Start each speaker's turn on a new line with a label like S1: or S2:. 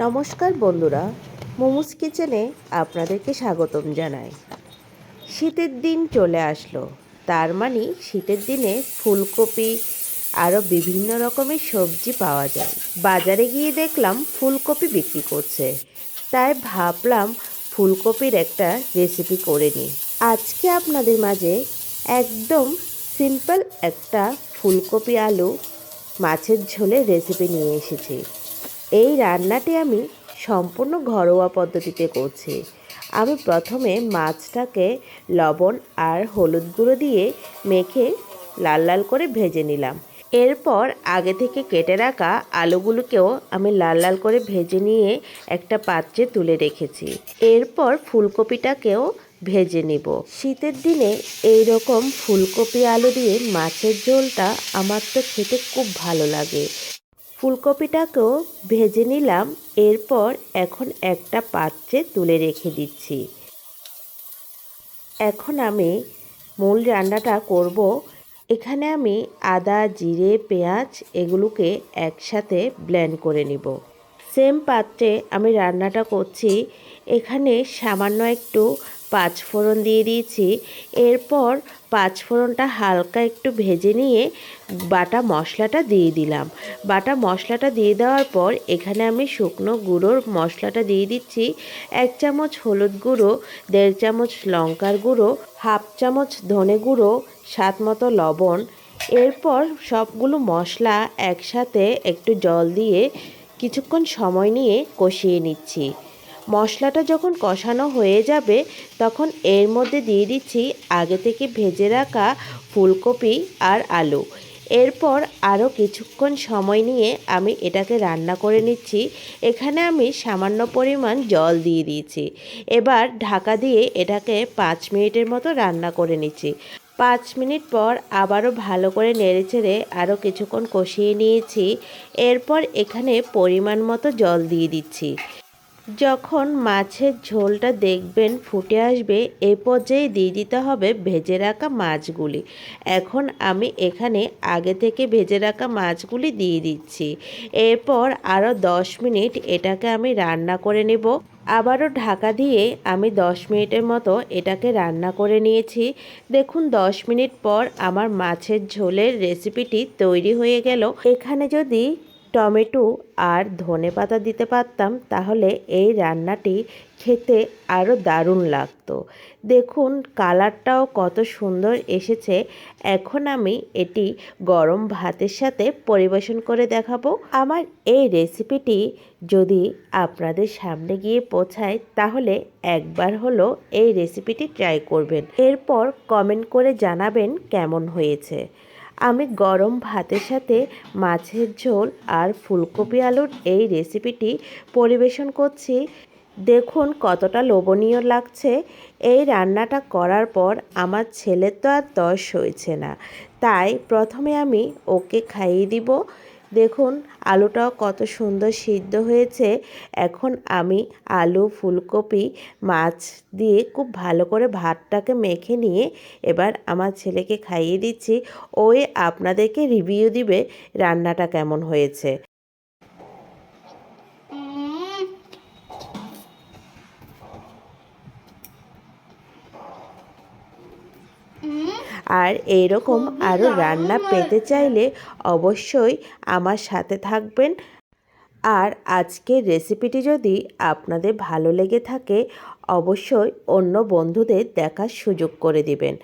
S1: নমস্কার বন্ধুরা, মোমোস কিচেনে আপনাদেরকে স্বাগতম জানাই। শীতের দিন চলে আসলো, তার মানে শীতের দিনে ফুলকপি আরও বিভিন্ন রকমের সবজি পাওয়া যায়। বাজারে গিয়ে দেখলাম ফুলকপি বিক্রি করছে, তাই ভাবলাম ফুলকপির একটা রেসিপি করে নিই। আজকে আপনাদের মাঝে একদম সিম্পল একটা ফুলকপি আলু মাছের ঝোলের রেসিপি নিয়ে এসেছি। এই রান্নাটি আমি সম্পূর্ণ ঘরোয়া পদ্ধতিতে করছি। আমি প্রথমে মাছটাকে লবণ আর হলুদ গুঁড়ো দিয়ে মেখে লাল লাল করে ভেজে নিলাম। এরপর আগে থেকে কেটে রাখা আলুগুলোকেও আমি লাল লাল করে ভেজে নিয়ে একটা পাত্রে তুলে রেখেছি। এরপর ফুলকপিটাকেও ভেজে নিব। শীতের দিনে এই রকম ফুলকপি আলু দিয়ে মাছের ঝোলটা আমার তো খেতে খুব ভালো লাগে। ফুলকপিটাকেও ভেজে নিলাম। এরপর এখন একটা পাত্রে তুলে রেখে দিচ্ছি। এখন আমি মূল রান্নাটা করব। এখানে আমি আদা, জিরে, পেঁয়াজ এগুলোকে একসাথে ব্লেন্ড করে নিব। সেম পাত্রে আমি রান্নাটা করছি। এখানে সামান্য একটু পাঁচফোড়ন দিয়ে দিয়েছি। এরপর পাঁচফোড়নটা হালকা একটু ভেজে নিয়ে বাটা মশলাটা দিয়ে দিলাম। বাটা মশলাটা দিয়ে দেওয়ার পর এখানে আমি শুকনো গুঁড়োর মশলাটা দিয়ে দিচ্ছি। 1 চামচ হলুদ গুঁড়ো, 1.5 চামচ লঙ্কার গুঁড়ো, 1/2 চামচ ধনে গুঁড়ো, স্বাদ মতো লবণ। এরপর সবগুলো মশলা একসাথে একটু জল দিয়ে কিছুক্ষণ সময় নিয়ে কষিয়ে নিচ্ছি। মশলাটা যখন কষানো হয়ে যাবে তখন এর মধ্যে দিয়ে দিচ্ছি আগে থেকে ভেজে রাখা ফুলকপি আর আলু। এরপর আরও কিছুক্ষণ সময় নিয়ে আমি এটাকে রান্না করে নিচ্ছি। এখানে আমি সামান্য পরিমাণ জল দিয়ে দিয়েছি। এবার ঢাকা দিয়ে এটাকে 5 মিনিটের মতো রান্না করে নিচ্ছি। 5 মিনিট পর আবারও ভালো করে নেড়েচেড়ে আরও কিছুক্ষণ কষিয়ে নিয়েছি। এরপর এখানে পরিমাণ মতো জল দিয়ে দিচ্ছি। যখন মাছের ঝোলটা দেখবেন ফুটে আসবে, এই পর্যায়ে দিয়ে দিতে হবে ভেজে রাখা মাছগুলি। এখন আমি এখানে আগে থেকে ভেজে রাখা মাছগুলি দিয়ে দিচ্ছি। এরপর আরও 10 মিনিট এটাকে আমি রান্না করে নেব। আবারও ঢাকা দিয়ে আমি 10 মিনিটের মতো এটাকে রান্না করে নিয়েছি। দেখুন 10 মিনিট পর আমার মাছের ঝোলের রেসিপিটি তৈরি হয়ে গেল। এখানে যদি টমেটো আর ধনেপাতা দিতে পারতাম তাহলে এই রান্নাটি খেতে আরও দারুণ লাগতো। দেখুন কালারটাও কত সুন্দর এসেছে। এখন আমি এটি গরম ভাতের সাথে পরিবেশন করে দেখাবো। আমার এই রেসিপিটি যদি আপনাদের সামনে গিয়ে পৌঁছায় তাহলে একবার হলো এই রেসিপিটি ট্রাই করবেন। এরপর কমেন্ট করে জানাবেন কেমন হয়েছে। আমি গরম ভাতের সাথে মাছের ঝোল আর ফুলকপি আলুর এই রেসিপিটি পরিবেশন করছি। দেখুন কতটা লোভনীয় লাগছে। এই রান্নাটা করার পর আমার ছেলের তো আর তর সইছে না, তাই প্রথমে আমি ওকে খাইয়ে দিব। দেখুন আলুটাও কত সুন্দর সিদ্ধ হয়েছে। এখন আমি আলু, ফুলকপি, মাছ দিয়ে খুব ভালো করে ভাতটাকে মেখে নিয়ে এবার আমার ছেলেকে খাইয়ে দিচ্ছি। ওই আপনাদেরকে রিভিউ দিবে রান্নাটা কেমন হয়েছে। আর এইরকম আরও রান্না পেতে চাইলে অবশ্যই আমার সাথে থাকবেন। আর আজকের রেসিপিটি যদি আপনাদের ভালো লেগে থাকে অবশ্যই অন্য বন্ধুদের দেখার সুযোগ করে দিবেন।